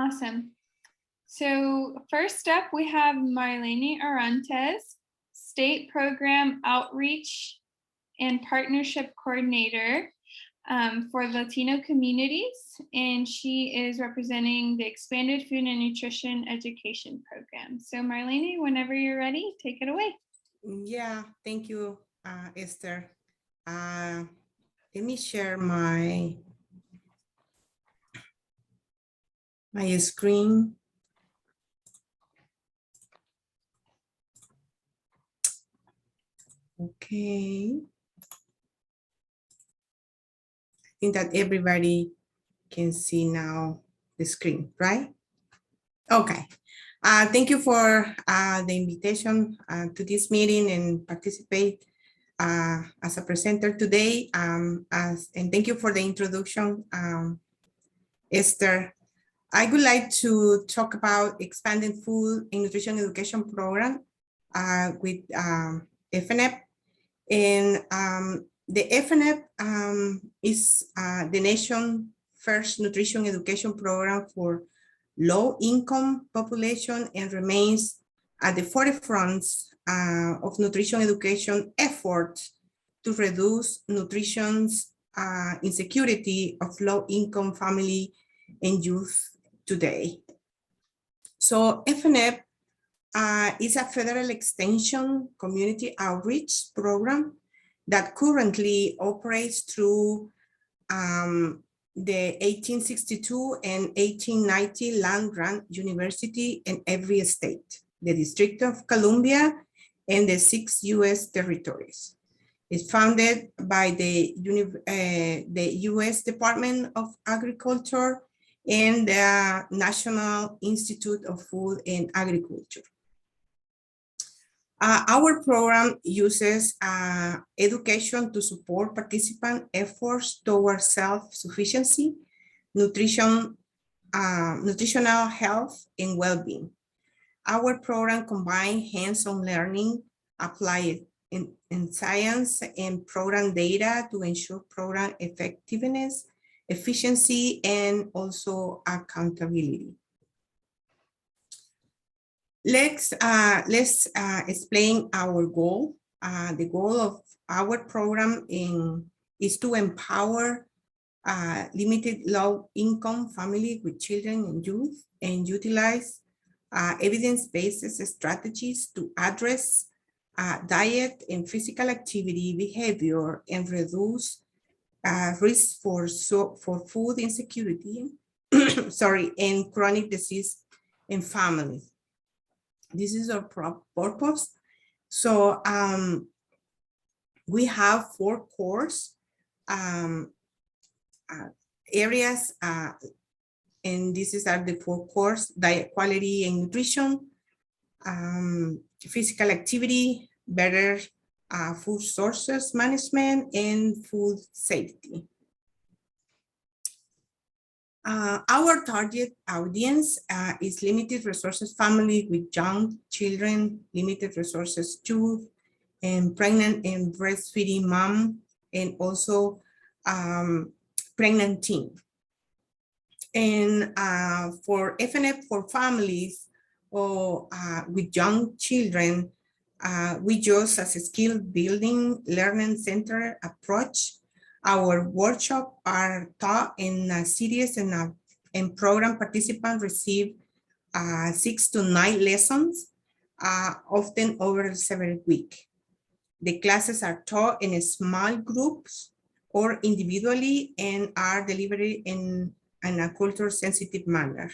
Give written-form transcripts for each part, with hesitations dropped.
Awesome. So first up, we have Marlene Arantes, State Program Outreach and Partnership Coordinator for Latino communities, and she is representing the Expanded Food and Nutrition Education Program. So Marlene, whenever you're ready, take it away. Yeah, thank you, Esther. Let me share my screen. Okay. I think that everybody can see now the screen, right? Okay. Thank you for the invitation to this meeting and participate as a presenter today. And thank you for the introduction, Esther. I would like to talk about expanded food and nutrition education program with FNEP. And the FNEP is the nation's first nutrition education program for low-income population and remains at the forefront of nutrition education efforts to reduce nutrition's insecurity of low-income family and youth today. So FNEP is a federal extension community outreach program that currently operates through the 1862 and 1890 land grant university in every state, the District of Columbia, and the 6 U.S. territories. It's founded by the U.S. Department of Agriculture and the National Institute of Food and Agriculture. Our program uses education to support participant efforts towards self-sufficiency, nutritional health, and well-being. Our program combines hands-on learning, applied in science, and program data to ensure program effectiveness, efficiency, and also accountability. Let's explain our goal. The goal of our program is to empower limited low-income family with children and youth and utilize evidence-based strategies to address diet and physical activity behavior and reduce risk for food insecurity, and chronic disease in families. This is our purpose. So we have 4 core areas, and these are the 4 cores: diet quality and nutrition, physical activity, better food sources management, and food safety. Our target audience is limited resources family with young children, limited resources youth, and pregnant and breastfeeding mom, and also pregnant teen. And for FNEP for families or with young children, we use as a skill building learning center approach. Our workshops are taught in a series, and program participants receive 6 to 9 lessons, often over several weeks. The classes are taught in small groups or individually and are delivered in a culture-sensitive manner.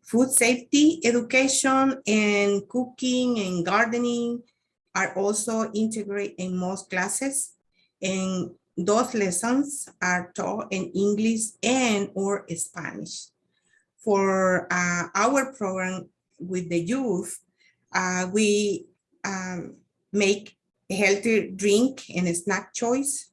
Food safety education and cooking and gardening are also integrated in most classes, and those lessons are taught in English and or Spanish. For our program with the youth, we make a healthy drink and a snack choice.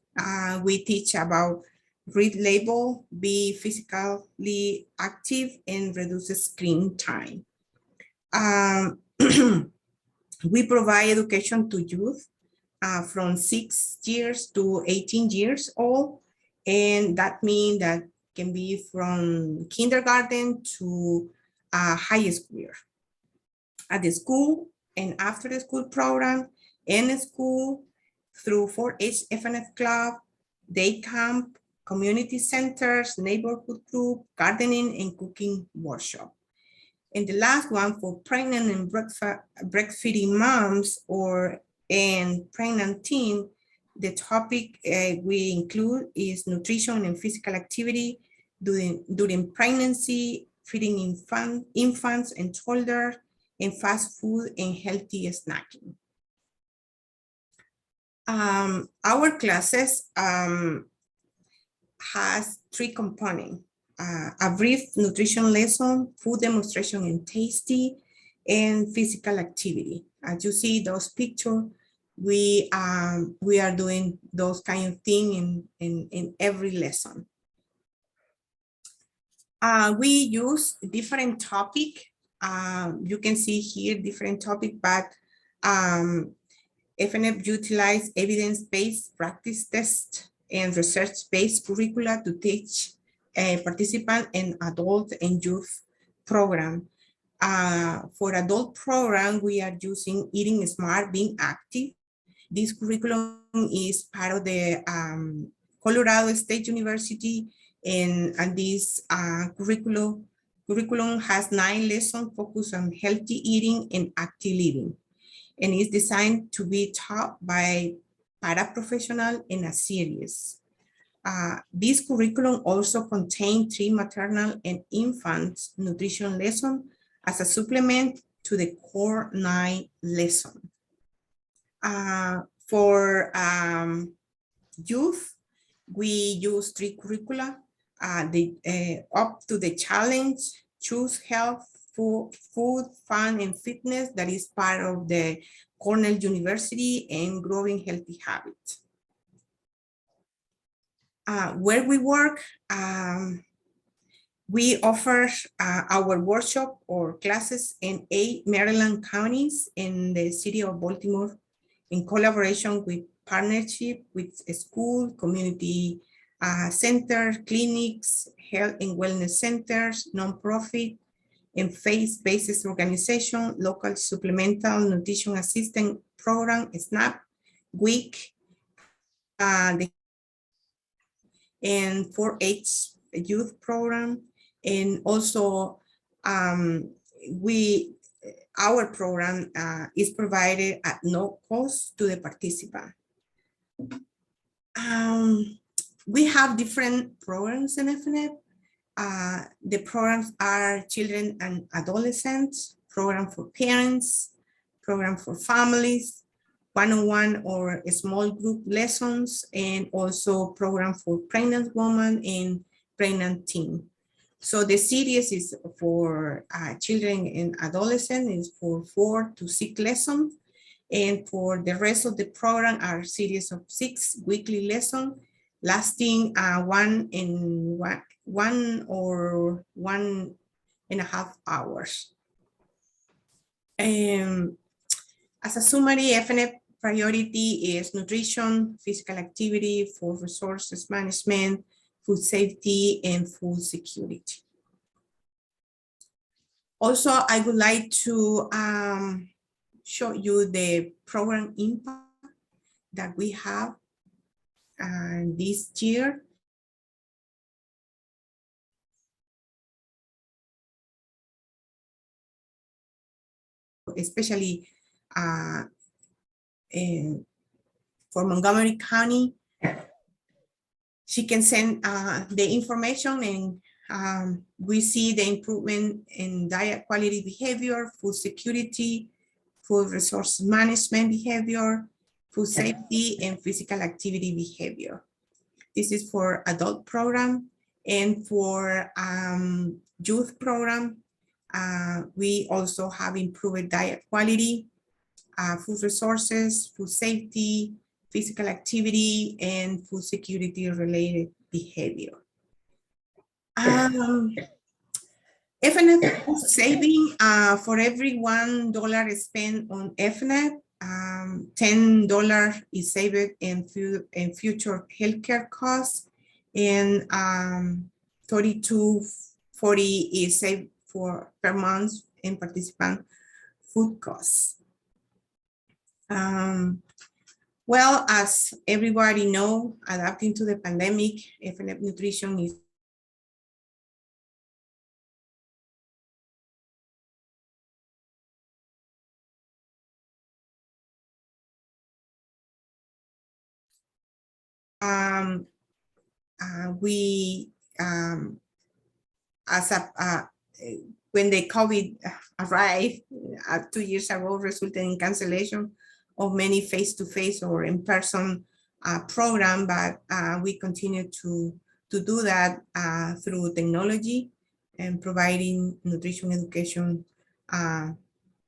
We teach about read label, be physically active, and reduce screen time. We provide education to youth from 6 years to 18 years old. And that means that can be from kindergarten to high school year. At the school and after the school program, in school, through 4-H FNF Club, day camp, community centers, neighborhood group, gardening, and cooking workshop. And the last one for pregnant and breastfeeding moms and pregnant teen, the topic we include is nutrition and physical activity during pregnancy, feeding infants and toddlers, and fast food and healthy snacking. Our classes has 3 components. A brief nutrition lesson, food demonstration and tasty, and physical activity. As you see those pictures, we are doing those kind of things in every lesson. We use different topic. You can see here different topic, but FNF utilize evidence-based practice tests and research-based curricula to teach participant in adult and youth program. For adult program, we are using Eating Smart, Being Active. This curriculum is part of the Colorado State University, and this curriculum has 9 lessons focused on healthy eating and active living, and is designed to be taught by paraprofessional in a series. This curriculum also contains 3 maternal and infant nutrition lessons as a supplement to the core 9 lesson. For youth, we use 3 curricula, up to the challenge, choose health, food, fun, and fitness, that is part of the Cornell University, and growing healthy habits. Where we work, we offer our workshop or classes in 8 Maryland counties in the city of Baltimore, in collaboration with partnership with a school, community center, clinics, health and wellness centers, nonprofit, and faith-based organization, local supplemental nutrition assistance program, SNAP, WIC, and 4-H youth program. And also our program is provided at no cost to the participant. We have different programs in FNF. The programs are children and adolescents, program for parents, program for families, one-on-one or small group lessons, and also program for pregnant women and pregnant teen. So the series is for children and adolescents is for 4 to 6 lessons. And for the rest of the program are a series of 6 weekly lessons lasting 1 or 1.5 hours. As a summary, FNF priority is nutrition, physical activity, food resources management, food safety, and food security. Also, I would like to show you the program impact that we have this year. Especially for Montgomery County. She can send the information, and we see the improvement in diet quality behavior, food security, food resource management behavior, food safety, and physical activity behavior. This is for adult program. And for youth program, we also have improved diet quality, food resources, food safety, physical activity, and food security related behavior. FNF saving, for every $1 spent on FNF, $10 is saved in future healthcare costs, and $32.40 is saved per month and participant food costs. Well, as everybody know, adapting to the pandemic, FNF Nutrition is we as a when the COVID arrived 2 years ago, resulted in cancellation of many face-to-face or in-person program, but we continue to do that through technology and providing nutrition education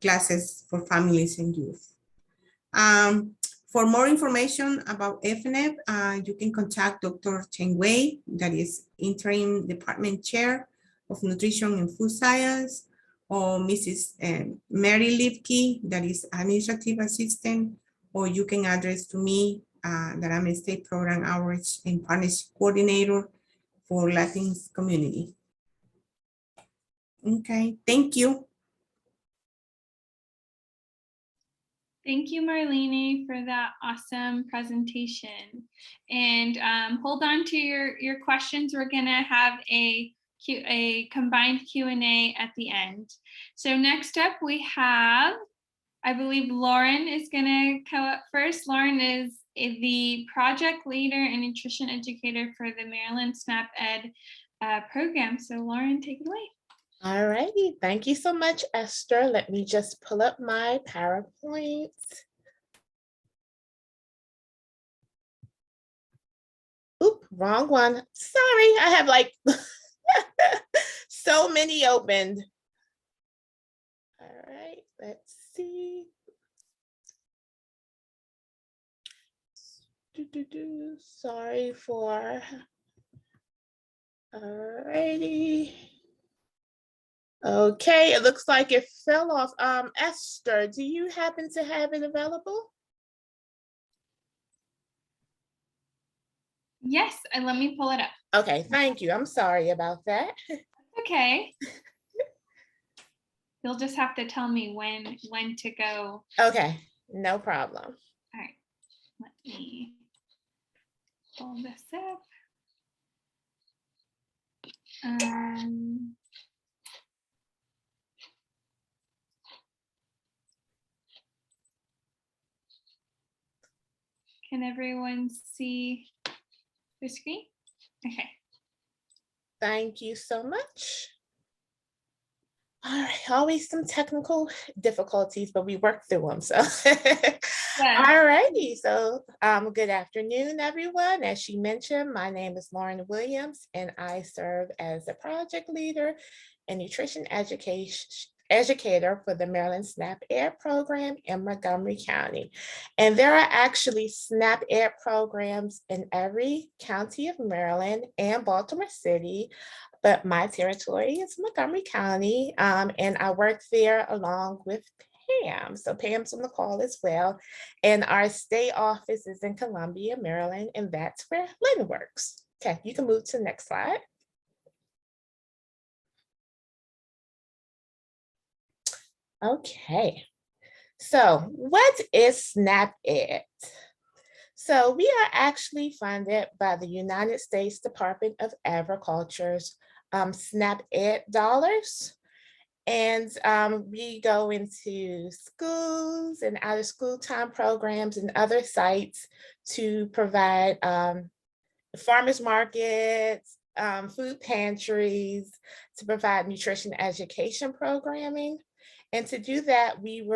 classes for families and youth. For more information about FNF, you can contact Dr. Chen Wei, that is interim department chair of nutrition and food science, or Mrs. Mary Lipke, that is administrative assistant, or you can address to me that I'm a state program outreach and partnership coordinator for Latin community. Okay, thank you. Thank you, Marlene, for that awesome presentation. And hold on to your questions. We're gonna have a combined Q&A at the end. So next up we have, I believe Lauren is gonna come up first. Lauren is the project leader and nutrition educator for the Maryland SNAP Ed program. So Lauren, take it away. All righty, thank you so much, Esther. Let me just pull up my PowerPoint. Oop, wrong one. Sorry, I have like so many opened. All right, let's see. Sorry for. All righty. Okay, it looks like it fell off. Esther, do you happen to have it available? Yes, and let me pull it up. Okay, thank you. I'm sorry about that. Okay. You'll just have to tell me when to go. Okay, no problem. All right, let me pull this up. Can everyone see the screen? Okay. Thank you so much. All right, always some technical difficulties, but we work through them, so. Yeah. All righty, so good afternoon, everyone. As she mentioned, my name is Lauren Williams, and I serve as the project leader and nutrition educator for the Maryland SNAP Ed program in Montgomery County. And there are actually SNAP Ed programs in every county of Maryland and Baltimore City, but my territory is Montgomery County, and I work there along with Pam. So Pam's on the call as well. And our state office is in Columbia, Maryland, and that's where Lynn works. Okay, you can move to the next slide. Okay, so what is SNAP Ed? So we are actually funded by the United States Department of Agriculture's SNAP Ed dollars. And we go into schools and out of school time programs and other sites to provide farmers markets, food pantries, to provide nutrition education programming. And to do that, we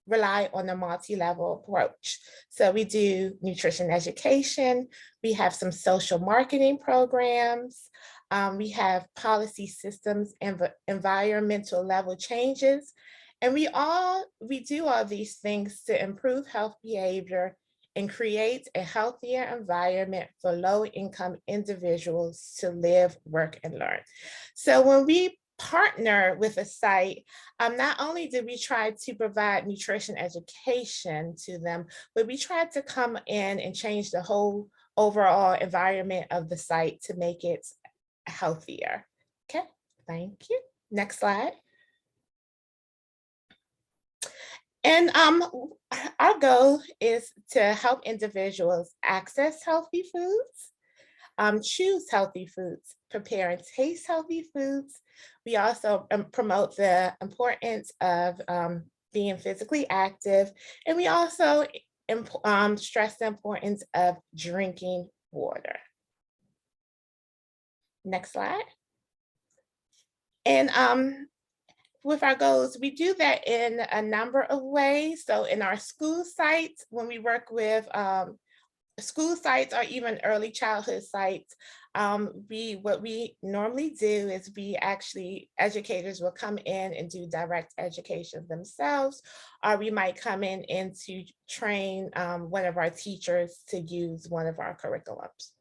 rely on a multi-level approach. So we do nutrition education, we have some social marketing programs, we have policy systems and environmental level changes. And we do all these things to improve health behavior and create a healthier environment for low-income individuals to live, work, and learn. So when we partner with a site, not only did we try to provide nutrition education to them, but we tried to come in and change the whole overall environment of the site to make it healthier. Okay, Thank you. Next slide. And our goal is to help individuals access healthy foods, choose healthy foods, prepare and taste healthy foods. We also promote the importance of being physically active, and we also stress the importance of drinking water. Next slide. And with our goals, we do that in a number of ways. So in our school sites, when we work with school sites or even early childhood sites, what we normally do is educators will come in and do direct education themselves, or we might come in to train one of our teachers to use one of our curriculums.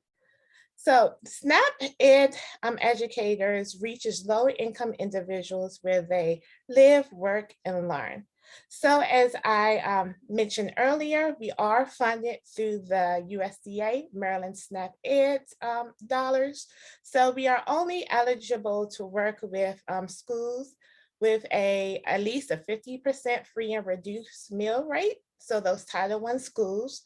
So SNAP Ed educators reaches low income individuals where they live, work, and learn. So as I mentioned earlier, we are funded through the USDA Maryland SNAP Ed dollars. So we are only eligible to work with schools with at least a 50% free and reduced meal rate. So those Title I schools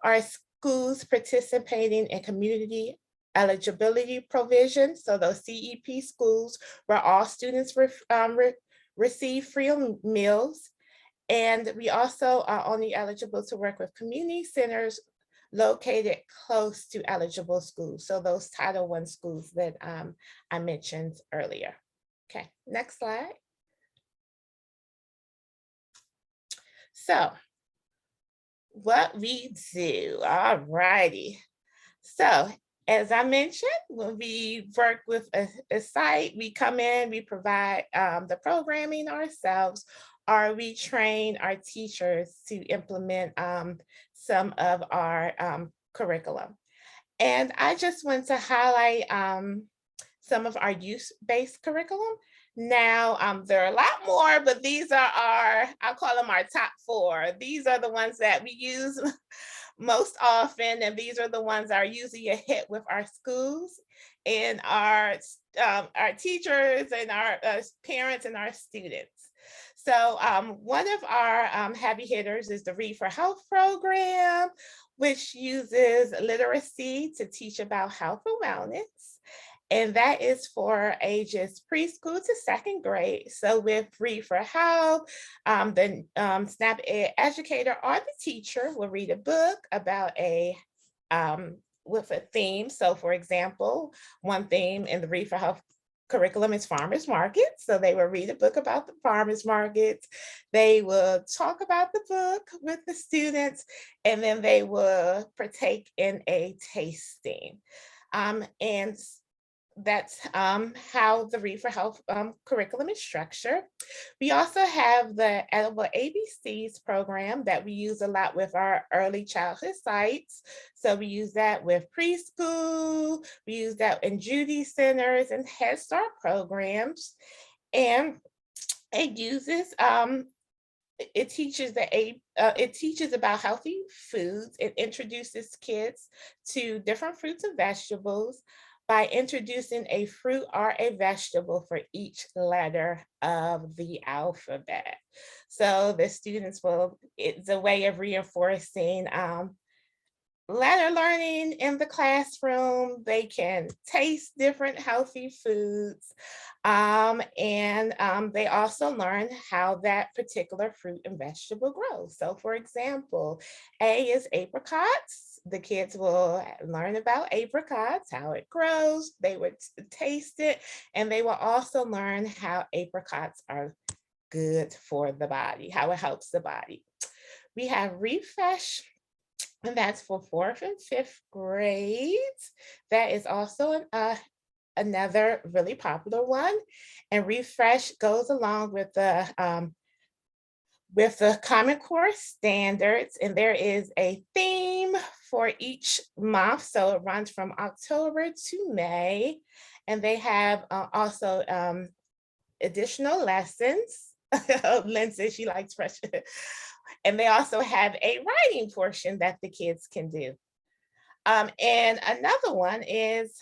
are schools participating in community eligibility provisions. So those CEP schools where all students receive free meals. And we also are only eligible to work with community centers located close to eligible schools. So those Title I schools that I mentioned earlier. Okay, next slide. So what we do, all righty. So as I mentioned, when we work with a site, we come in, we provide the programming ourselves, or we train our teachers to implement some of our curriculum. And I just want to highlight some of our youth-based curriculum. Now, there are a lot more, but these are I'll call them our top 4. These are the ones that we use most often, and these are the ones that are usually a hit with our schools and our teachers and our parents and our students. So one of our heavy hitters is the Read for Health program, which uses literacy to teach about health and wellness. And that is for ages preschool to 2nd grade. So with Read for Health, the SNAP Ed educator or the teacher will read a book about with a theme. So for example, one theme in the Read for Health curriculum is farmers markets. So they will read a book about the farmers markets. They will talk about the book with the students, and then they will partake in a tasting. And that's how the Read for Health curriculum is structured. We also have the Edible ABCs program that we use a lot with our early childhood sites. So we use that with preschool, we use that in Judy centers and Head Start programs. And it uses, it teaches about healthy foods. It introduces kids to different fruits and vegetables by introducing a fruit or a vegetable for each letter of the alphabet. So the students it's a way of reinforcing letter learning in the classroom. They can taste different healthy foods. And they also learn how that particular fruit and vegetable grows. So for example, A is apricots. The kids will learn about apricots, how it grows, they would taste it, and they will also learn how apricots are good for the body, how it helps the body. We have Refresh, and that's for 4th and 5th grades. That is also another really popular one. And Refresh goes along with the Common Core standards, and there is a theme for each month. So it runs from October to May, and they have also additional lessons. Lindsay, she likes fresh. And they also have a writing portion that the kids can do. And another one is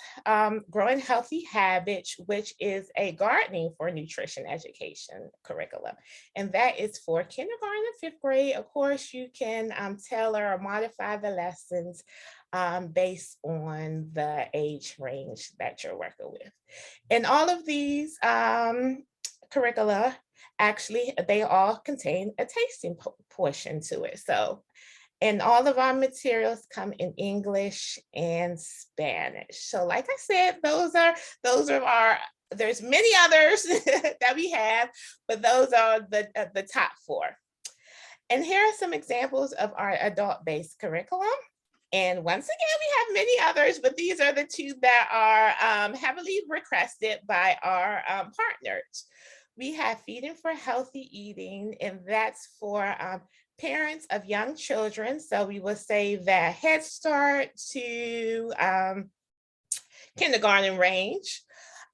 Growing Healthy Habits, which is a gardening for nutrition education curriculum. And that is for kindergarten and fifth grade. Of course, you can tailor or modify the lessons based on the age range that you're working with. And all of these curricula, actually, they all contain a tasting portion to it. So, and all of our materials come in English and Spanish. So like I said, those are our, there's many others that we have, but those are the top 4. And here are some examples of our adult-based curriculum. And once again, we have many others, but these are the 2 that are heavily requested by our partners. We have Feeding for Healthy Eating, and that's for parents of young children. So we will say that Head Start to kindergarten range.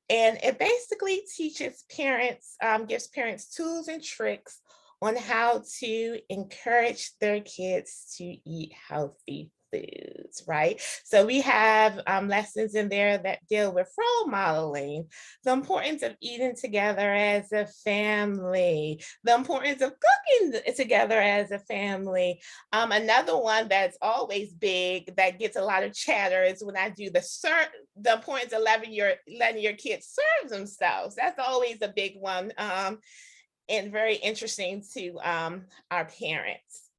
And it basically teaches parents, gives parents tools and tricks on how to encourage their kids to eat healthy foods, right? So we have lessons in there that deal with role modeling, the importance of eating together as a family, the importance of cooking together as a family. Another one that's always big that gets a lot of chatter is when I do the importance of letting your kids serve themselves. That's always a big one and very interesting to our parents.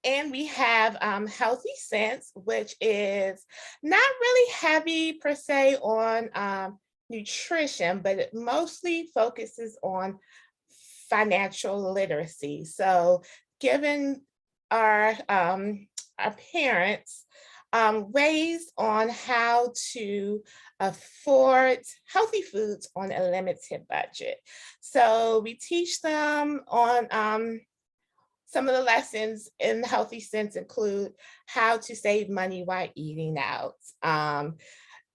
And we have Healthy Sense, which is not really heavy per se on nutrition, but it mostly focuses on financial literacy. So giving our parents ways on how to afford healthy foods on a limited budget. So we teach them on some of the lessons in Healthy Sense include how to save money while eating out,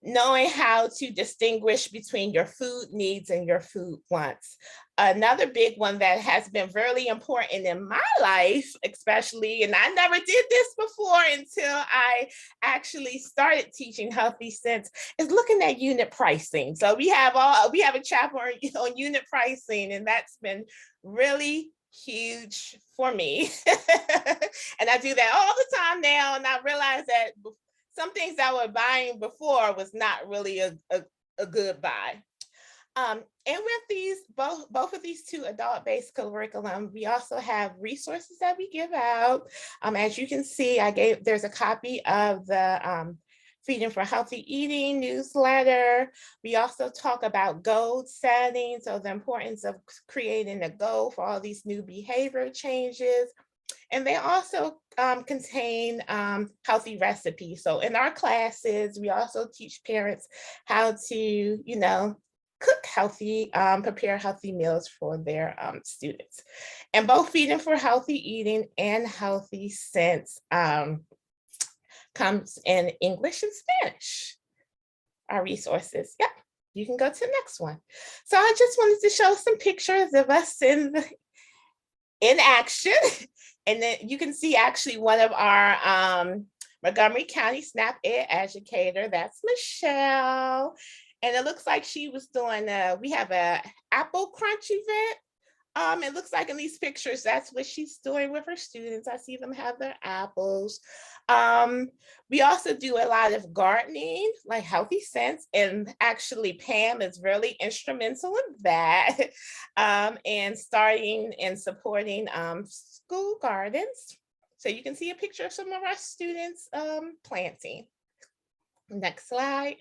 knowing how to distinguish between your food needs and your food wants. Another big one that has been really important in my life, especially, and I never did this before until I actually started teaching Healthy Sense, is looking at unit pricing. So we have a chapter on unit pricing, and that's been really huge for me. And I do that all the time now, and I realize that some things I was buying before was not really a good buy. And with these, both of these 2 adult-based curriculum, we also have resources that we give out. As you can see, there's a copy of the Feeding for Healthy Eating newsletter. We also talk about goal setting, so the importance of creating a goal for all these new behavior changes. And they also contain healthy recipes. So in our classes, we also teach parents how to, cook healthy, prepare healthy meals for their students. And both Feeding for Healthy Eating and Healthy Sense comes in English and Spanish. Our resources, yep. You can go to the next one. So I just wanted to show some pictures of us in action. And then you can see actually one of our Montgomery County SNAP Ed educator, that's Michelle. And it looks like she was doing, we have a Apple Crunch event. It looks like in these pictures, that's what she's doing with her students. I see them have their apples. We also do a lot of gardening, like Healthy Sense, and actually Pam is really instrumental in that, and starting and supporting school gardens. So you can see a picture of some of our students planting. Next slide.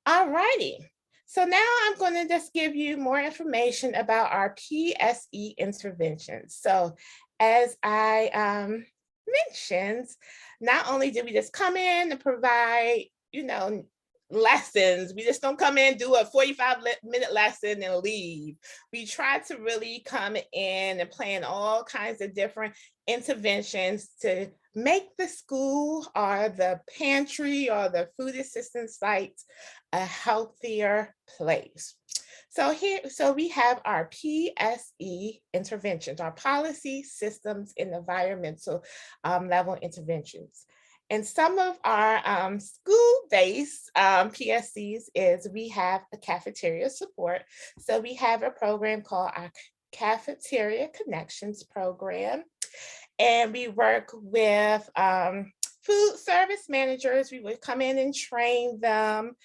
All righty. So now I'm going to just give you more information about our PSE interventions. So as I mentioned, not only did we just come in and provide, lessons, we just don't come in, do a 45-minute lesson and leave. We try to really come in and plan all kinds of different interventions to make the school or the pantry or the food assistance site a healthier place. So we have our PSE interventions, our policy, systems, and environmental level interventions. And some of our school-based PSCs is we have a cafeteria support. So we have a program called our Cafeteria Connections program. And we work with food service managers. We would come in and train them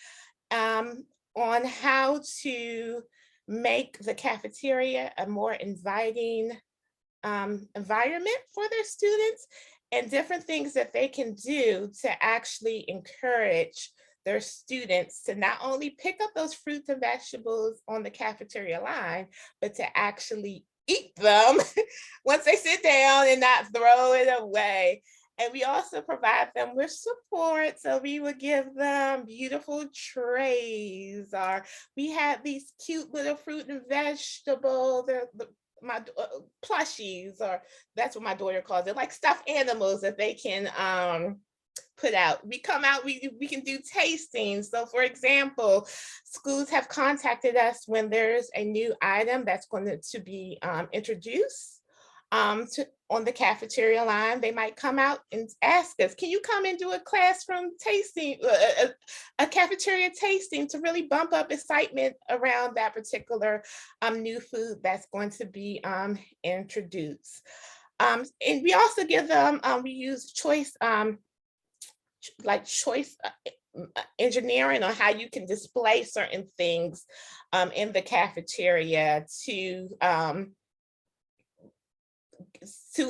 on how to make the cafeteria a more inviting environment for their students, and different things that they can do to actually encourage their students to not only pick up those fruits and vegetables on the cafeteria line, but to actually eat them once they sit down and not throw it away. And we also provide them with support. So we would give them beautiful trays, or we have these cute little fruit and vegetable, my plushies, or that's what my daughter calls it, like stuffed animals that they can put out. We come out, we can do tastings. So for example, schools have contacted us when there's a new item that's going to be introduced on the cafeteria line. They might come out and ask us, can you come and do a classroom tasting, a cafeteria tasting, to really bump up excitement around that particular new food that's going to be introduced. And we also give them, we use choice, like choice engineering on how you can display certain things in the cafeteria to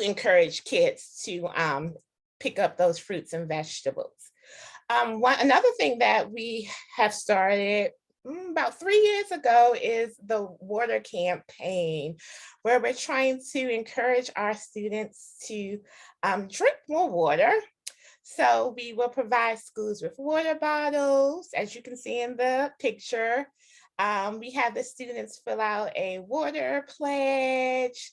encourage kids to pick up those fruits and vegetables. Another thing that we have started about 3 years ago is the water campaign, where we're trying to encourage our students to drink more water. So we will provide schools with water bottles, as you can see in the picture. We have the students fill out a water pledge,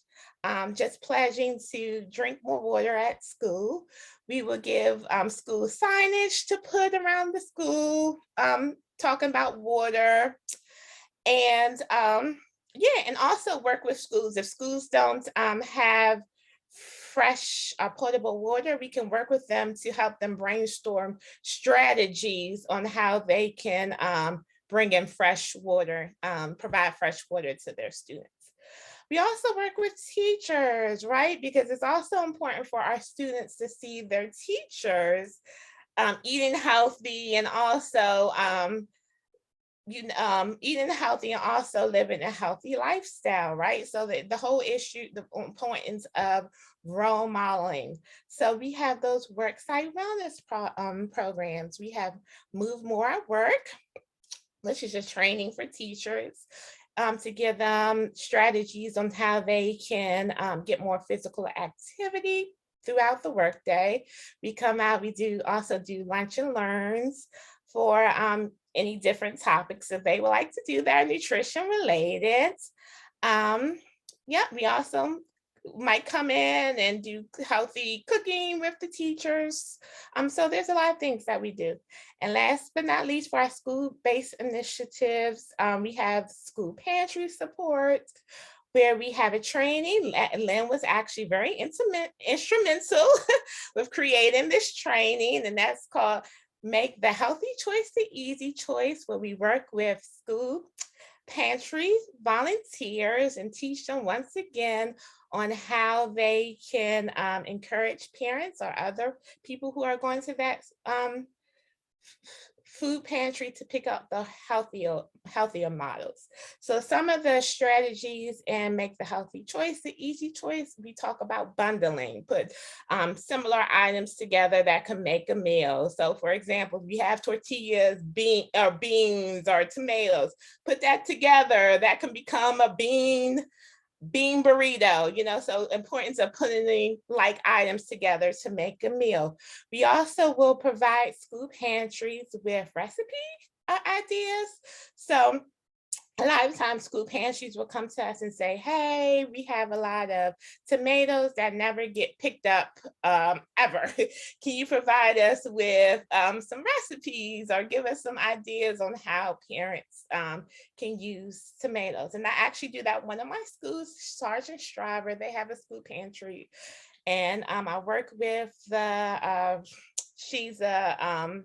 just pledging to drink more water at school. We will give school signage to put around the school, talking about water. And yeah, and also work with schools. If schools don't have fresh potable water, we can work with them to help them brainstorm strategies on how they can bring in fresh water, provide fresh water to their students. We also work with teachers, right? Because it's also important for our students to see their teachers eating healthy, and also eating healthy and also living a healthy lifestyle, right? So the whole issue, the importance of role modeling. So we have those worksite wellness programs. We have Move More at Work, which is just training for teachers to give them strategies on how they can get more physical activity throughout the workday. We come out, we also do lunch and learns for any different topics that they would like to do that are nutrition related. Yeah, we also might come in and do healthy cooking with the teachers. So there's a lot of things that we do. And last but not least, for our school-based initiatives, we have school pantry support, where we have a training. Lynn was actually very instrumental with creating this training, and that's called Make the Healthy Choice the Easy Choice, where we work with school pantry volunteers and teach them once again on how they can encourage parents or other people who are going to that food pantry to pick up the healthier models. So some of the strategies in Make the Healthy Choice the Easy Choice, we talk about bundling, put similar items together that can make a meal. So for example, we have tortillas, beans or tomatoes, put that together, that can become a bean burrito, so importance of putting like items together to make a meal. We also will provide school pantries with recipe ideas. So a lot of times school pantries will come to us and say, hey, we have a lot of tomatoes that never get picked up ever. Can you provide us with some recipes or give us some ideas on how parents can use tomatoes? And I actually do that. One of my schools, Sergeant Shriver, they have a school pantry. And I work with the, she's a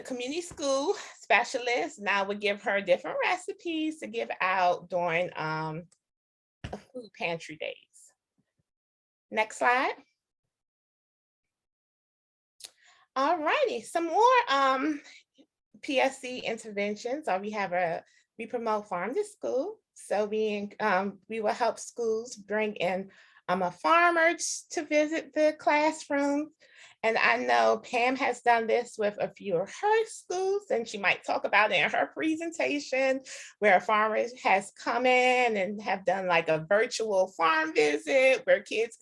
community school specialist, and I would give her different recipes to give out during food pantry days. Next slide. All righty, some more PSC interventions. We promote farm to school. So we will help schools bring in a farmer to visit the classroom. And I know Pam has done this with a few of her schools, and she might talk about it in her presentation, where a farmer has come in and have done like a virtual farm visit where kids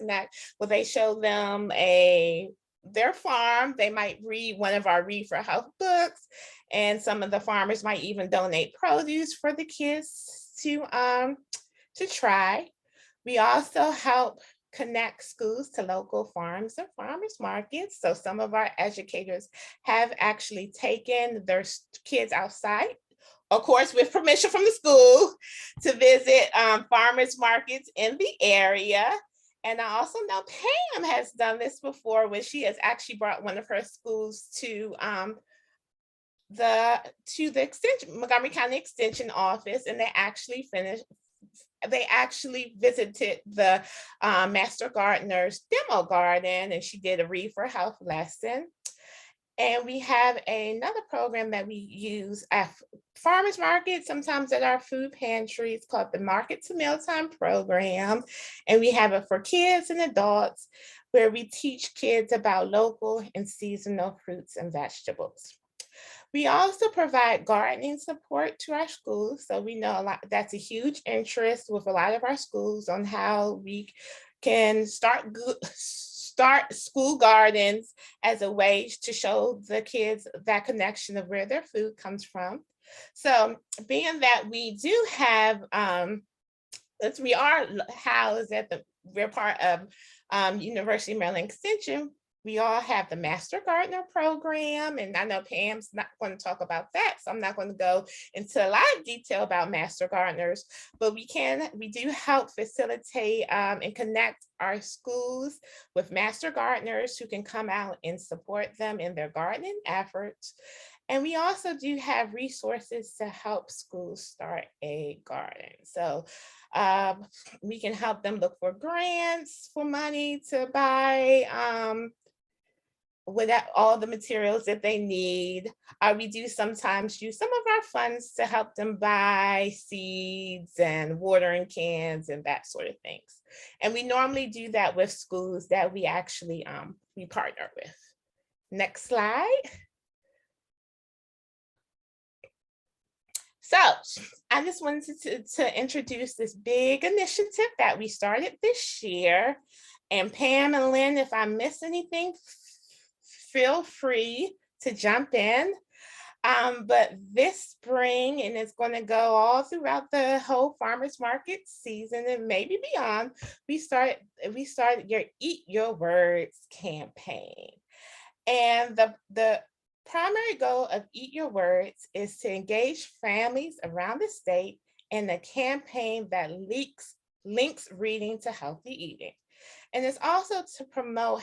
they show them their farm. They might read one of our Read for Health books, and some of the farmers might even donate produce for the kids to try. We also help connect schools to local farms and farmers markets. So some of our educators have actually taken their kids outside, of course, with permission from the school, to visit farmers markets in the area. And I also know Pam has done this before, when she has actually brought one of her schools to the Montgomery County Extension office, and they actually visited the Master Gardener's demo garden, and she did a Read for Health lesson. And we have another program that we use at farmers markets, sometimes at our food pantries, called the Market to Mealtime program. And we have it for kids and adults, where we teach kids about local and seasonal fruits and vegetables. We also provide gardening support to our schools. So we know that's a huge interest with a lot of our schools on how we can start school gardens as a way to show the kids that connection of where their food comes from. So being that we do have, we are housed we're part of University of Maryland Extension, we all have the Master Gardener program, and I know Pam's not going to talk about that, so I'm not going to go into a lot of detail about Master Gardeners, but we do help facilitate and connect our schools with Master Gardeners who can come out and support them in their gardening efforts. And we also do have resources to help schools start a garden. So we can help them look for grants for money to buy all the materials that they need. We do sometimes use some of our funds to help them buy seeds and watering cans and that sort of things. And we normally do that with schools that we actually we partner with. Next slide. So I just wanted to introduce this big initiative that we started this year. And Pam and Lynn, if I miss anything, feel free to jump in. But this spring, and it's going to go all throughout the whole farmers market season and maybe beyond, we started your Eat Your Words campaign. And the primary goal of Eat Your Words is to engage families around the state in a campaign that links reading to healthy eating. And it's also to promote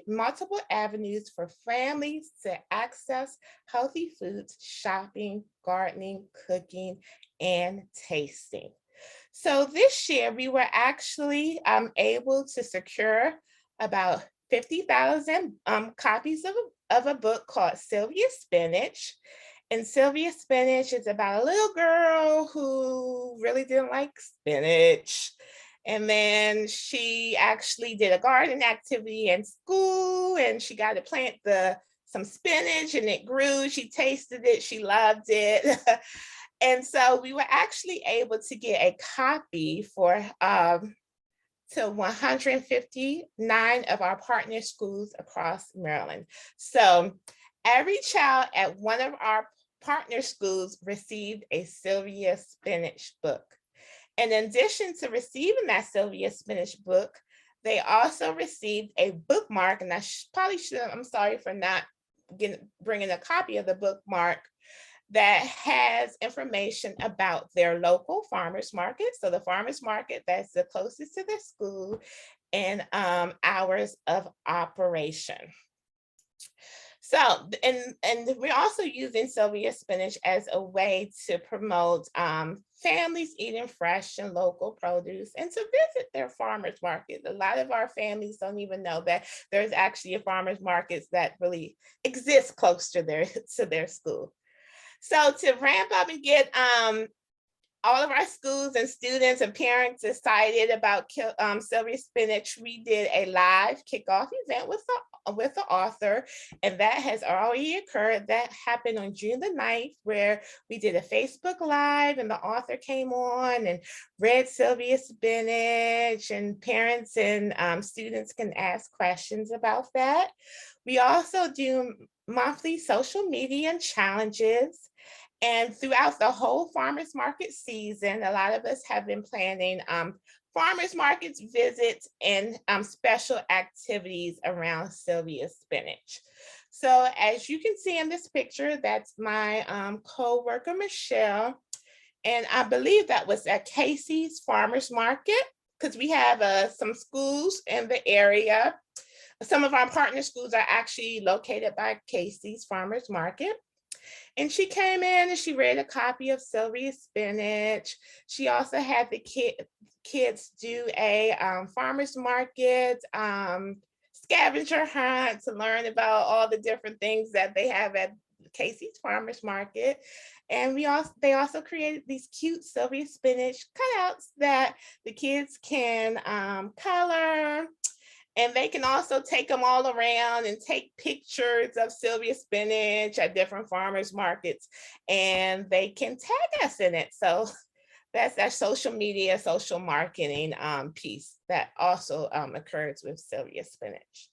multiple avenues for families to access healthy foods, shopping, gardening, cooking, and tasting. So this year we were actually able to secure about 50,000 copies of a book called Sylvia Spinach. And Sylvia Spinach is about a little girl who really didn't like spinach. And then she actually did a garden activity in school, and she got to plant some spinach, and it grew. She tasted it, she loved it. And so we were actually able to get a copy to 159 of our partner schools across Maryland. So every child at one of our partner schools received a Sylvia Spinach book. In addition to receiving that Sylvia Spinach book, they also received a bookmark, and I probably should, I'm sorry for not bringing a copy of the bookmark, that has information about their local farmers market. So the farmers market that's the closest to their school, and hours of operation. So, and we're also using Sylvia Spinach as a way to promote families eating fresh and local produce and to visit their farmers market. A lot of our families don't even know that there's actually a farmers markets that really exist close to their school. So to ramp up and get all of our schools and students and parents excited about Sylvia Spinach, we did a live kickoff event with the author, and that has already occurred. That happened on June the 9th, where we did a Facebook Live and the author came on and read Sylvia Spinach, and parents and students can ask questions about that. We also do monthly social media challenges. And throughout the whole farmers market season, a lot of us have been planning farmers markets visits and special activities around Sylvia Spinach. So as you can see in this picture, that's my co-worker, Michelle. And I believe that was at Casey's Farmers Market, because we have some schools in the area. Some of our partner schools are actually located by Casey's Farmers Market. And she came in and she read a copy of Sylvia Spinach. She also had the kids do a farmers market scavenger hunt to learn about all the different things that they have at Casey's Farmers Market. And they also created these cute Sylvia Spinach cutouts that the kids can color. And they can also take them all around and take pictures of Sylvia Spinach at different farmers markets, and they can tag us in it. So that's that social media, social marketing piece that also occurs with Sylvia Spinach.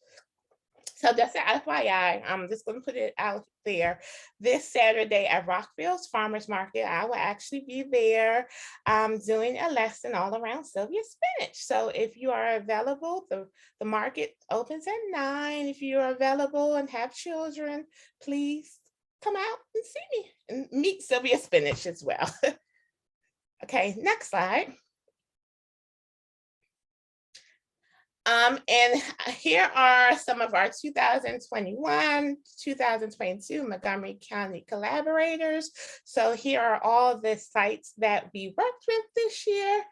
So just an FYI, I'm just going to put it out there. This Saturday at Rockville's Farmers Market, I will actually be there doing a lesson all around Sylvia Spinach. So if you are available, the market opens at 9. If you are available and have children, please come out and see me and meet Sylvia Spinach as well. Okay, next slide. And here are some of our 2021, 2022 Montgomery County collaborators. So here are all the sites that we worked with this year.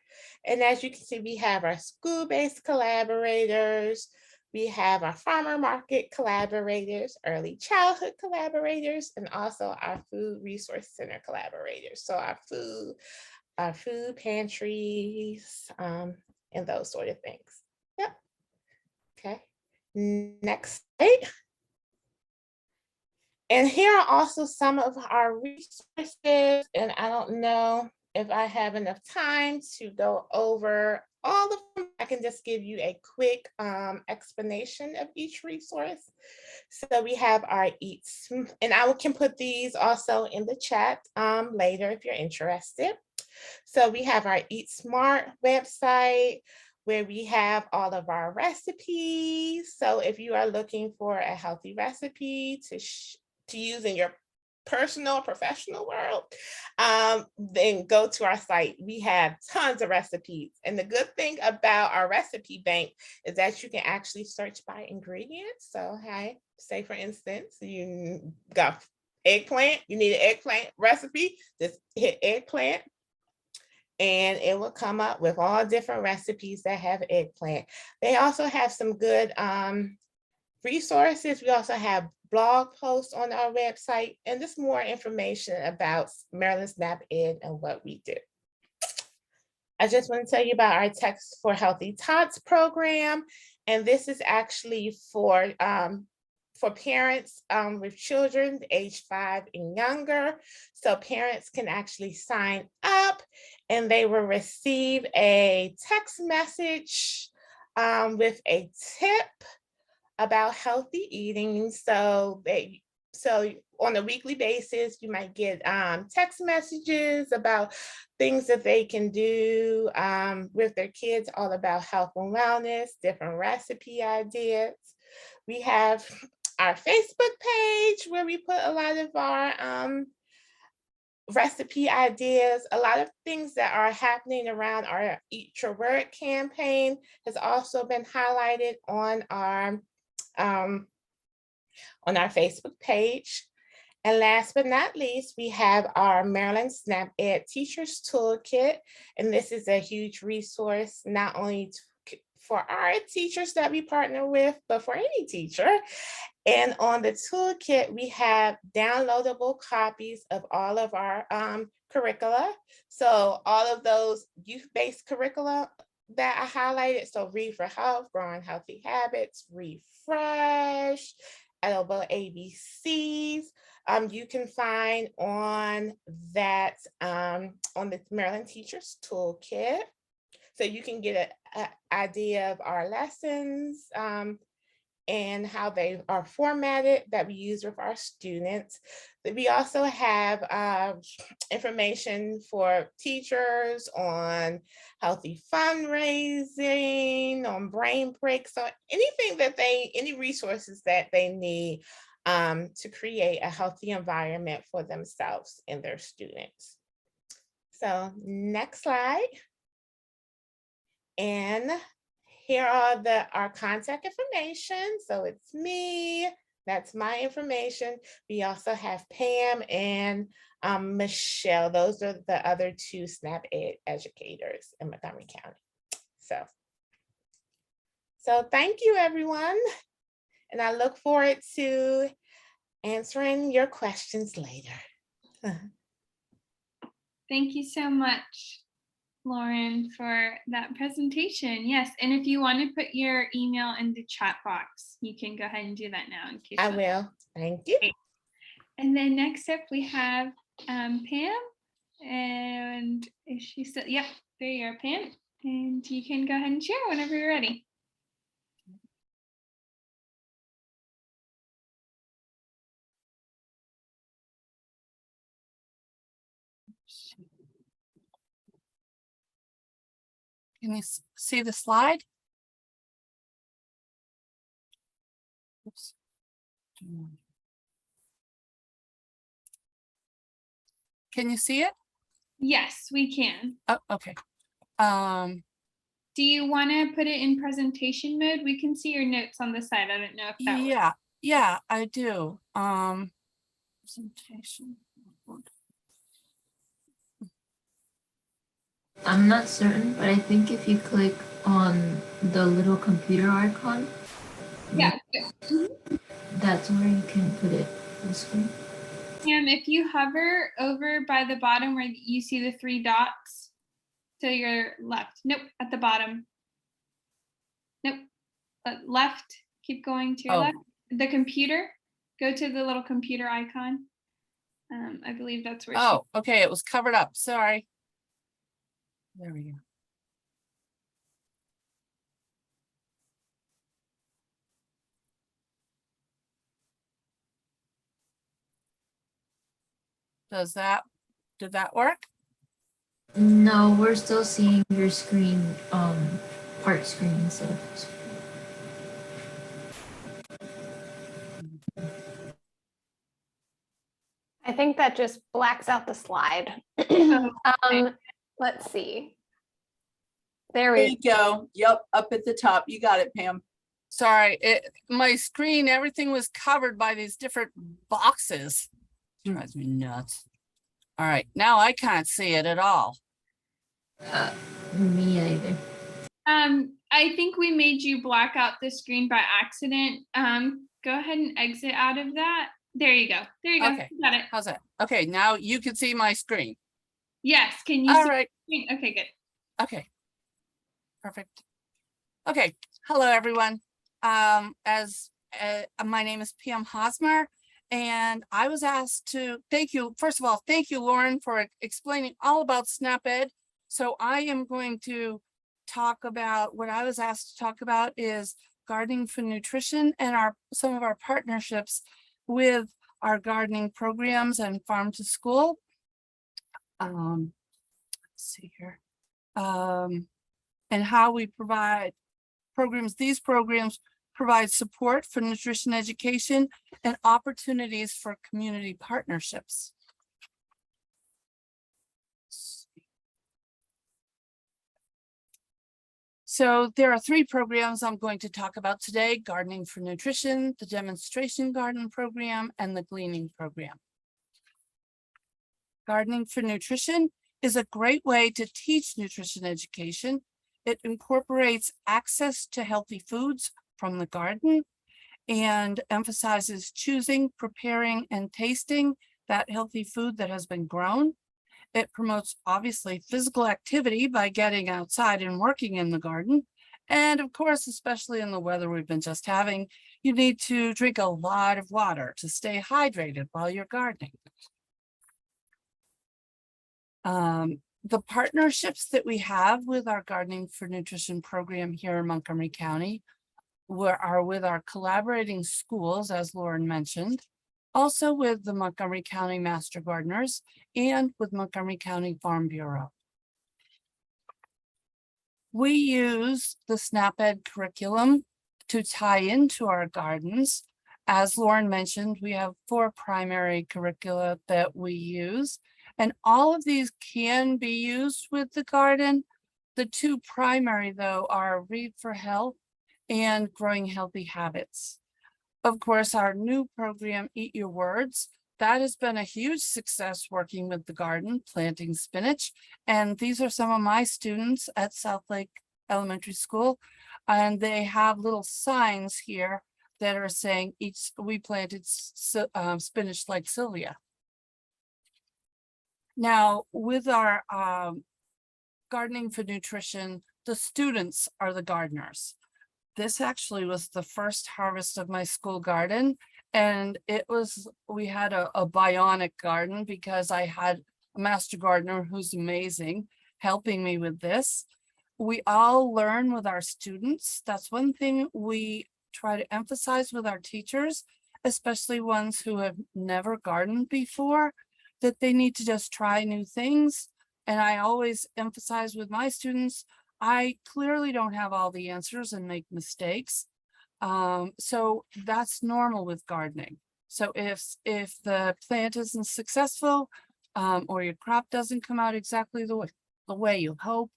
And as you can see, we have our school-based collaborators, we have our farmer market collaborators, early childhood collaborators, and also our food resource center collaborators. So our food pantries, and those sort of things. Yep. Okay, next slide. And here are also some of our resources, and I don't know if I have enough time to go over all of them. I can just give you a quick explanation of each resource. So we have our Eats, and I can put these also in the chat later if you're interested. So we have our Eat Smart website, where we have all of our recipes. So if you are looking for a healthy recipe to use in your personal, professional world, then go to our site. We have tons of recipes. And the good thing about our recipe bank is that you can actually search by ingredients. So say for instance, you got eggplant, you need an eggplant recipe, just hit eggplant, and it will come up with all different recipes that have eggplant. They also have some good resources. We also have blog posts on our website, and just more information about Maryland SNAP Ed and what we do. I just want to tell you about our Text for Healthy Tots program, and this is actually for parents with children age 5 and younger. So parents can actually sign up and they will receive a text message with a tip about healthy eating. So So on a weekly basis, you might get text messages about things that they can do with their kids, all about health and wellness, different recipe ideas. We have our Facebook page where we put a lot of our recipe ideas. A lot of things that are happening around our Eat Your Word campaign has also been highlighted on our Facebook page. And last but not least, we have our Maryland SNAP Ed Teachers Toolkit. And this is a huge resource, not only for our teachers that we partner with, but for any teacher. And on the toolkit, we have downloadable copies of all of our curricula. So all of those youth-based curricula that I highlighted, so Read for Health, Growing Healthy Habits, Refresh, Edible ABCs, you can find on that, on the Maryland Teachers Toolkit. So you can get an idea of our lessons and how they are formatted that we use with our students. But we also have information for teachers on healthy fundraising, on brain breaks, so anything that any resources that they need to create a healthy environment for themselves and their students. So next slide. And here are our contact information. So it's me, that's my information. We also have Pam and Michelle. Those are the other two SNAP Ed educators in Montgomery County. So thank you, everyone. And I look forward to answering your questions later. Thank you so much, Lauren, for that presentation. Yes, and if you want to put your email in the chat box, you can go ahead and do that now. In case I will. Thank you. And then next up we have Pam, and is she still? Yep, there you are, Pam. And you can go ahead and share whenever you're ready. Can you see the slide? Oops. Can you see it? Yes, we can. Oh, okay. Do you want to put it in presentation mode? We can see your notes on the side. I don't know if that works. Yeah, I do. Presentation. I'm not certain, but I think if you click on the little computer icon, Yeah. that's where you can put it on screen. Pam, if you hover over by the bottom where you see the 3 dots to your left. Nope, at the bottom. Nope, left. Keep going to your left. The computer. Go to the little computer icon. I believe that's where. Oh, okay. It was covered up. Sorry. There we go. Did that work? No, we're still seeing your screen, part screen instead of full screen. I think that just blacks out the slide. Let's see. There There we you go. Yep, up at the top. You got it, Pam. Sorry, my screen, everything was covered by these different boxes. Drives me nuts. All right, now I can't see it at all. Me either. I think we made you black out the screen by accident. Go ahead and exit out of that. There you go. There you go. Okay. You got it. How's that? Okay, now you can see my screen. Yes. Can you All see right. the screen? Okay, good. Okay. Perfect. Okay. Hello, everyone. My name is Pam Hosmer, and I was asked to thank you. First of all, thank you, Lauren, for explaining all about SNAP Ed. So I am going to talk about what I was asked to talk about is gardening for nutrition and some of our partnerships with our gardening programs and farm to school. Let's see here. And how we provide programs. These programs provide support for nutrition education and opportunities for community partnerships. So there are 3 programs I'm going to talk about today: Gardening for Nutrition, the Demonstration Garden Program, and the Gleaning Program. Gardening for Nutrition is a great way to teach nutrition education. It incorporates access to healthy foods from the garden and emphasizes choosing, preparing, and tasting that healthy food that has been grown. It promotes, obviously, physical activity by getting outside and working in the garden. And of course, especially in the weather we've been just having, you need to drink a lot of water to stay hydrated while you're gardening. The partnerships that we have with our Gardening for Nutrition program here in Montgomery County are with our collaborating schools, as Lauren mentioned, also with the Montgomery County Master Gardeners and with Montgomery County Farm Bureau. We use the SNAP-Ed curriculum to tie into our gardens. As Lauren mentioned, we have 4 primary curricula that we use, and all of these can be used with the garden. The 2 primary, though, are Read for Health and Growing Healthy Habits. Of course, our new program, Eat Your Words, that has been a huge success working with the garden, planting spinach. And these are some of my students at South Lake Elementary School. And they have little signs here that are saying we planted spinach like Sylvia. Now, with our Gardening for Nutrition, the students are the gardeners. This actually was the first harvest of my school garden, and we had a bionic garden because I had a master gardener who's amazing helping me with this. We all learn with our students. That's one thing we try to emphasize with our teachers, especially ones who have never gardened before, that they need to just try new things. And I always emphasize with my students, I clearly don't have all the answers and make mistakes. So that's normal with gardening. So if the plant isn't successful or your crop doesn't come out exactly the way you hope,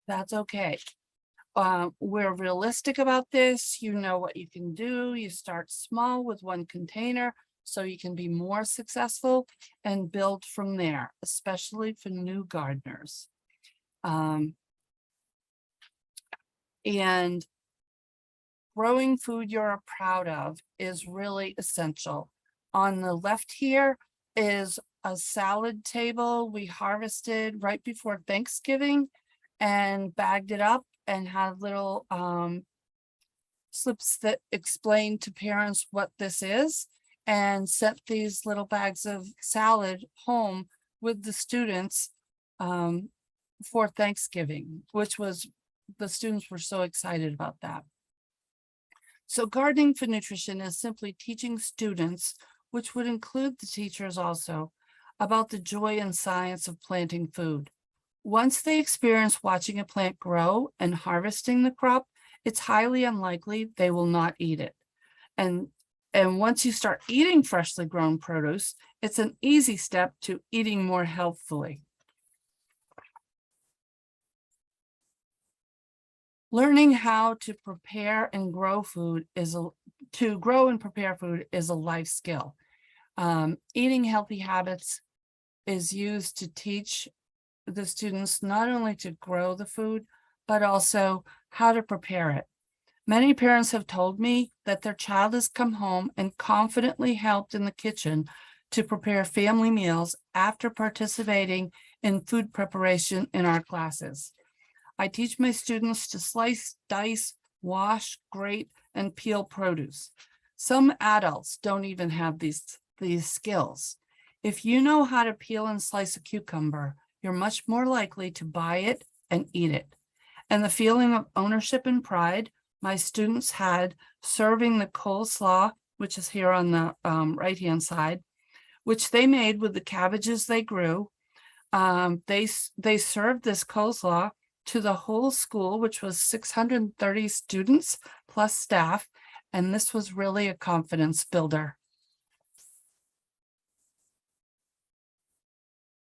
that's okay. We're realistic about this. You know what you can do. You start small with 1 container so you can be more successful and build from there, especially for new gardeners. And growing food you're proud of is really essential. On the left here is a salad table we harvested right before Thanksgiving and bagged it up and had little slips that explain to parents what this is, and sent these little bags of salad home with the students for Thanksgiving, which was, the students were so excited about that. So Gardening for Nutrition is simply teaching students, which would include the teachers also, about the joy and science of planting food. Once they experience watching a plant grow and harvesting the crop, it's highly unlikely they will not eat it. And once you start eating freshly grown produce, it's an easy step to eating more healthfully. Learning how to prepare and grow food is a life skill. Eating healthy habits is used to teach the students not only to grow the food, but also how to prepare it. Many parents have told me that their child has come home and confidently helped in the kitchen to prepare family meals after participating in food preparation in our classes. I teach my students to slice, dice, wash, grate, and peel produce. Some adults don't even have these skills. If you know how to peel and slice a cucumber, you're much more likely to buy it and eat it. And the feeling of ownership and pride my students had serving the coleslaw, which is here on the right-hand side, which they made with the cabbages they grew. They served this coleslaw to the whole school, which was 630 students plus staff, and this was really a confidence builder.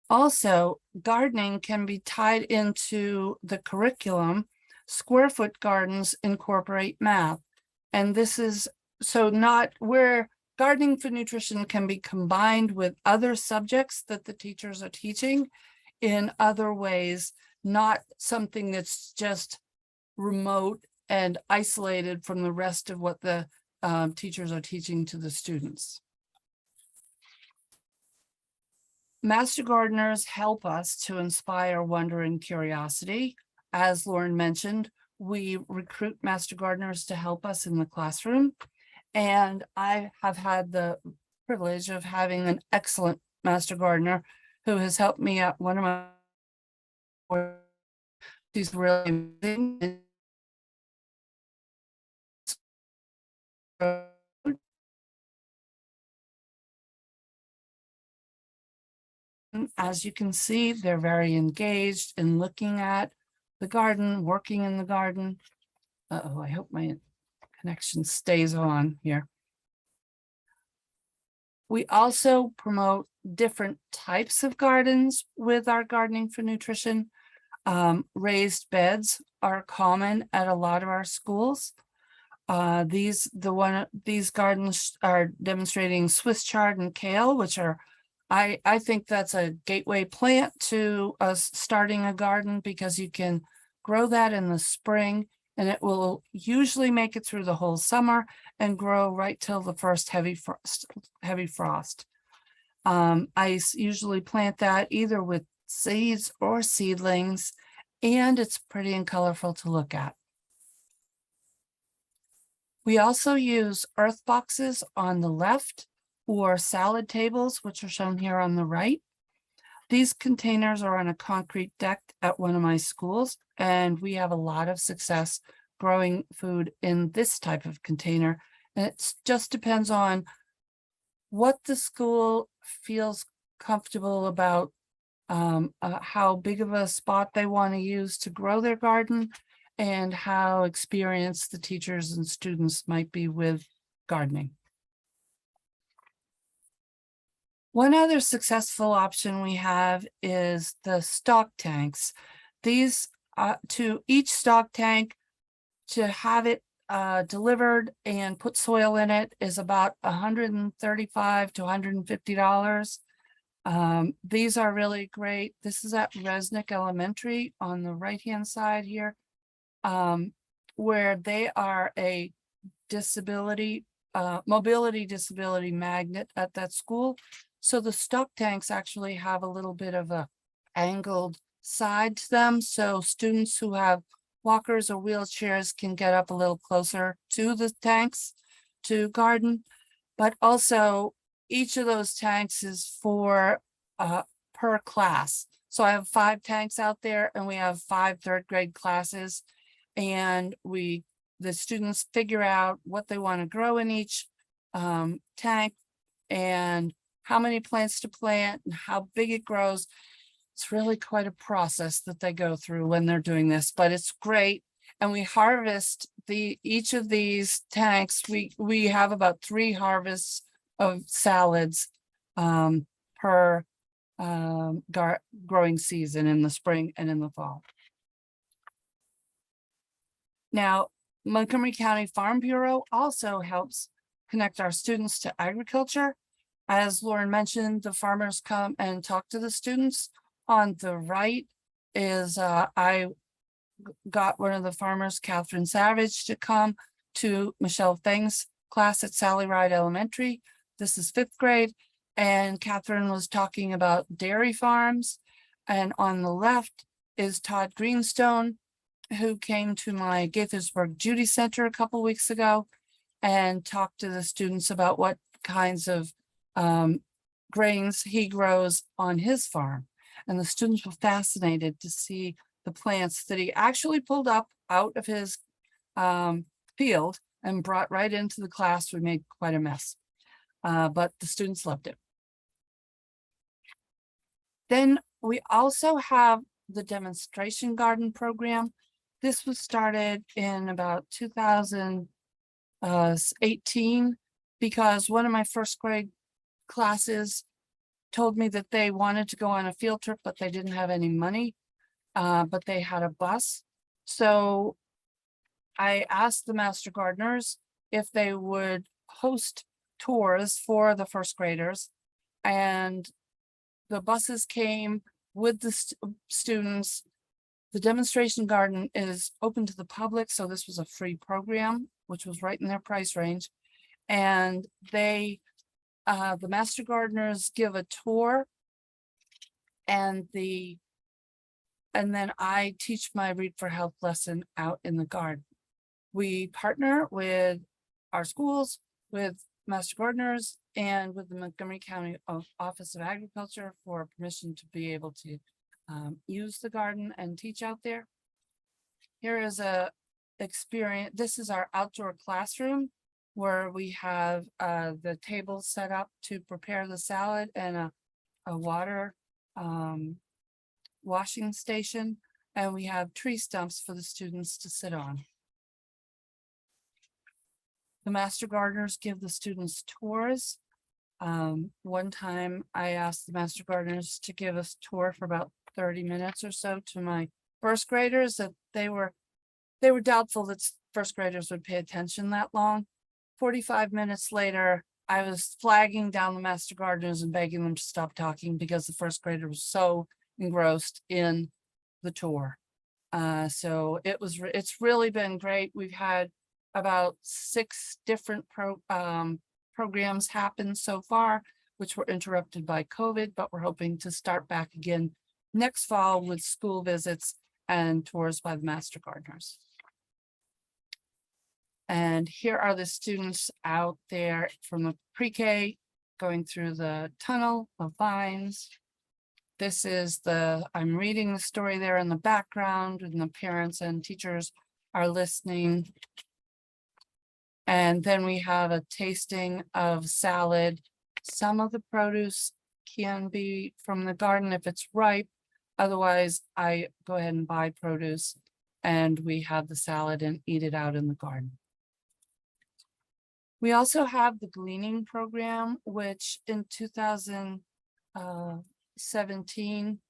Also, gardening can be tied into the curriculum. Square foot gardens incorporate math. And this is so not where gardening for nutrition can be combined with other subjects that the teachers are teaching in other ways, not something that's just remote and isolated from the rest of what the teachers are teaching to the students. Master gardeners help us to inspire wonder and curiosity. As Lauren mentioned, we recruit master gardeners to help us in the classroom. And I have had the privilege of having an excellent master gardener who has helped me at one of my, she's really amazing. As you can see, they're very engaged in looking at the garden, working in the garden. Uh-oh, I hope my connection stays on here. We also promote different types of gardens with our Gardening for Nutrition. Raised beds are common at a lot of our schools. These gardens are demonstrating Swiss chard and kale, which are I think that's a gateway plant to us starting a garden, because you can grow that in the spring and it will usually make it through the whole summer and grow right till the first heavy frost. I usually plant that either with seeds or seedlings, and it's pretty and colorful to look at. We also use earth boxes on the left or salad tables, which are shown here on the right. These containers are on a concrete deck at one of my schools, and we have a lot of success growing food in this type of container. And it just depends on what the school feels comfortable about, how big of a spot they want to use to grow their garden, and how experienced the teachers and students might be with gardening. One other successful option we have is the stock tanks. These, to each stock tank, to have it delivered and put soil in it is about $135 to $150. These are really great. This is at Resnick Elementary on the right-hand side here, where they are a mobility disability magnet at that school. So the stock tanks actually have a little bit of a angled side to them. So students who have walkers or wheelchairs can get up a little closer to the tanks to garden. But also each of those tanks is for per class. So I have 5 tanks out there, and we have 5 third grade classes, and the students figure out what they want to grow in each tank and how many plants to plant and how big it grows. It's really quite a process that they go through when they're doing this, but it's great. And we harvest each of these tanks. We have about 3 harvests of salads per growing season in the spring and in the fall. Now, Montgomery County Farm Bureau also helps connect our students to agriculture. As Lauren mentioned, the farmers come and talk to the students. On the right is I got one of the farmers, Catherine Savage, to come to Michelle Feng's class at Sally Ride Elementary. This is 5th grade, and Catherine was talking about dairy farms. And on the left is Todd Greenstone, who came to my Gaithersburg Judy Center a couple weeks ago and talked to the students about what kinds of grains he grows on his farm. And the students were fascinated to see the plants that he actually pulled up out of his field and brought right into the class. We made quite a mess, but the students loved it. Then we also have the demonstration garden program. This was started in about 2018 because one of my first grade classes told me that they wanted to go on a field trip, but they didn't have any money, but they had a bus. So I asked the Master Gardeners if they would host tours for the first graders. And the buses came with the students. The demonstration garden is open to the public, so this was a free program, which was right in their price range. And they, the Master Gardeners give a tour, and then I teach my Read for Health lesson out in the garden. We partner with our schools, with Master Gardeners, and with the Montgomery County Office of Agriculture for permission to be able to use the garden and teach out there. Here is a experience. This is our outdoor classroom where we have the table set up to prepare the salad and a water washing station, and we have tree stumps for the students to sit on. The Master Gardeners give the students tours. One time I asked the Master Gardeners to give us a tour for about 30 minutes or so to my first graders, that they were doubtful that first graders would pay attention that long. 45 minutes later, I was flagging down the Master Gardeners and begging them to stop talking because the first grader was so engrossed in the tour. So it's really been great. We've had about 6 different programs happen so far, which were interrupted by COVID, but we're hoping to start back again next fall with school visits and tours by the Master Gardeners. And here are the students out there from the pre-K going through the tunnel of vines. This is I'm reading the story there in the background, and the parents and teachers are listening. And then we have a tasting of salad. Some of the produce can be from the garden if it's ripe. Otherwise, I go ahead and buy produce, and we have the salad and eat it out in the garden. We also have the gleaning program, which in 2017,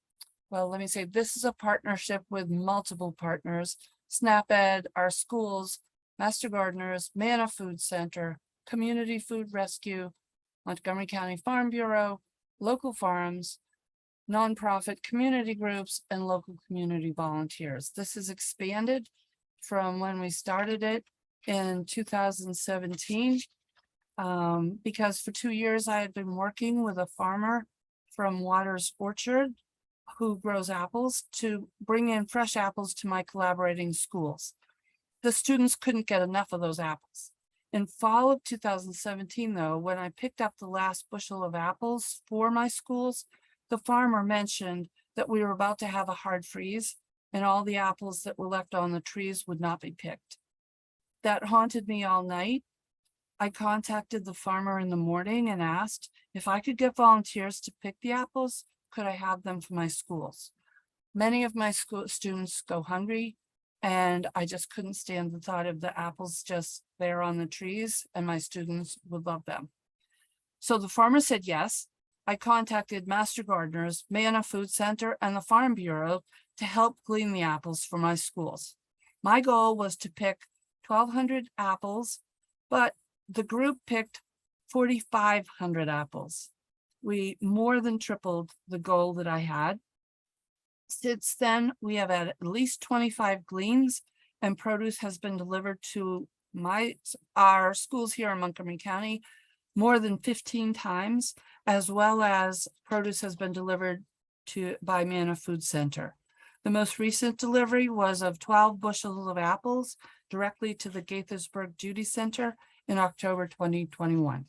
well, let me say, this is a partnership with multiple partners: SNAP-Ed, our schools, Master Gardeners, Manna Food Center, Community Food Rescue, Montgomery County Farm Bureau, local farms, nonprofit community groups, and local community volunteers. This is expanded from when we started it in 2017, because for 2 years I had been working with a farmer from Waters Orchard who grows apples to bring in fresh apples to my collaborating schools. The students couldn't get enough of those apples. In fall of 2017, though, when I picked up the last bushel of apples for my schools, the farmer mentioned that we were about to have a hard freeze and all the apples that were left on the trees would not be picked. That haunted me all night. I contacted the farmer in the morning and asked if I could get volunteers to pick the apples. Could I have them for my schools? Many of my school students go hungry, and I just couldn't stand the thought of the apples just there on the trees, and my students would love them. So the farmer said yes. I contacted Master Gardeners, Manna Food Center, and the Farm Bureau to help glean the apples for my schools. My goal was to pick 1,200 apples, but the group picked 4,500 apples. We more than tripled the goal that I had. Since then, we have had at least 25 gleans, and produce has been delivered to our schools here in Montgomery County more than 15 times, as well as produce has been delivered by Manna Food Center. The most recent delivery was of 12 bushels of apples directly to the Gaithersburg Duty Center in October 2021.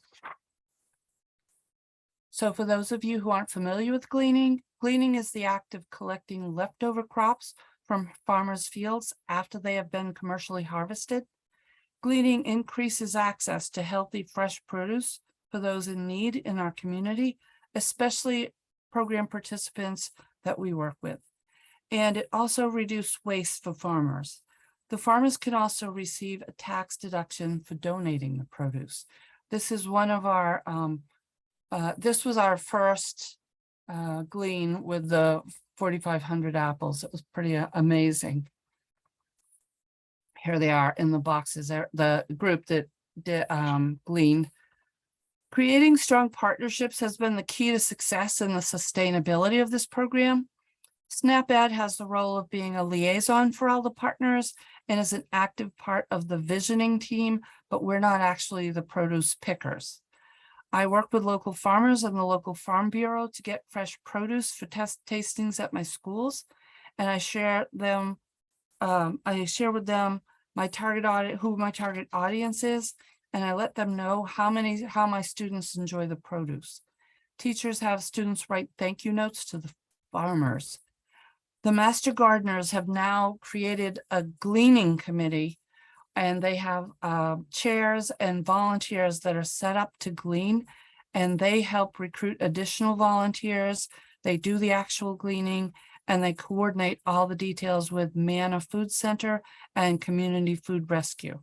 So for those of you who aren't familiar with gleaning, gleaning is the act of collecting leftover crops from farmers' fields after they have been commercially harvested. Gleaning increases access to healthy, fresh produce for those in need in our community, especially program participants that we work with. And it also reduced waste for farmers. The farmers can also receive a tax deduction for donating the produce. This is one of our, this was our first glean with the 4,500 apples. It was pretty amazing. Here they are in the boxes, the group that gleaned. Creating strong partnerships has been the key to success and the sustainability of this program. SNAP-Ed has the role of being a liaison for all the partners and is an active part of the visioning team, but we're not actually the produce pickers. I work with local farmers and the local farm bureau to get fresh produce for tastings at my schools. And I share them, I share with them my target audience, who my target audience is, and I let them know how my students enjoy the produce. Teachers have students write thank you notes to the farmers. The Master Gardeners have now created a gleaning committee, and they have chairs and volunteers that are set up to glean, and they help recruit additional volunteers. They do the actual gleaning, and they coordinate all the details with Manna Food Center and Community Food Rescue.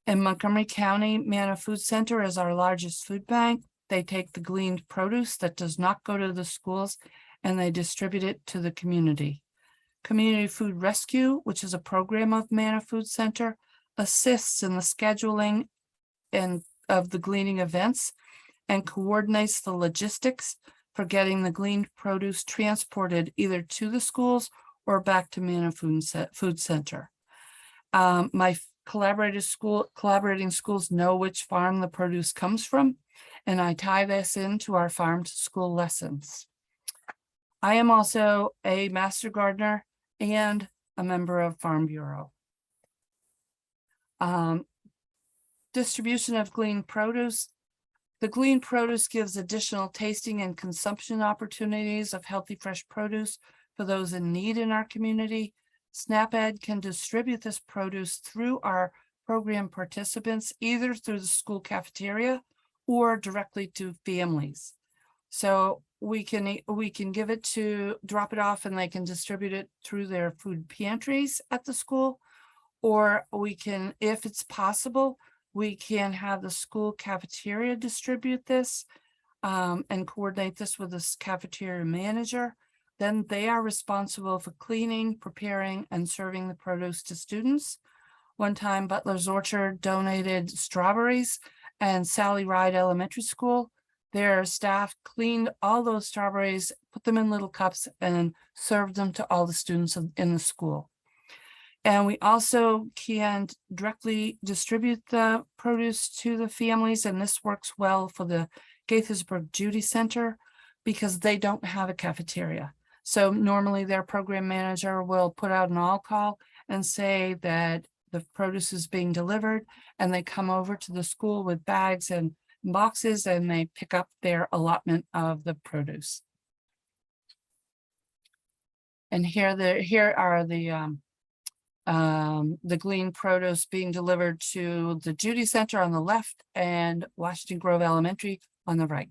In Montgomery County, Manna Food Center is our largest food bank. They take the gleaned produce that does not go to the schools and they distribute it to the community. Community Food Rescue, which is a program of Manna Food Center, assists in the scheduling and of the gleaning events and coordinates the logistics for getting the gleaned produce transported either to the schools or back to Manna Food Center. My collaborating schools know which farm the produce comes from, and I tie this into our farm to school lessons. I am also a Master Gardener and a member of Farm Bureau. Distribution of gleaned produce. The gleaned produce gives additional tasting and consumption opportunities of healthy fresh produce for those in need in our community. SNAP-Ed can distribute this produce through our program participants, either through the school cafeteria or directly to families. So we can give it to, drop it off, and they can distribute it through their food pantries at the school. Or we can, if it's possible, we can have the school cafeteria distribute this and coordinate this with the cafeteria manager. Then they are responsible for cleaning, preparing, and serving the produce to students. One time, Butler's Orchard donated strawberries, and Sally Ride Elementary School, their staff cleaned all those strawberries, put them in little cups, and served them to all the students in the school. And we also can directly distribute the produce to the families, and this works well for the Gaithersburg Judy Center because they don't have a cafeteria. So normally their program manager will put out an all-call and say that the produce is being delivered, and they come over to the school with bags and boxes, and they pick up their allotment of the produce. And here are the gleaned produce being delivered to the Judy Center on the left and Washington Grove Elementary on the right.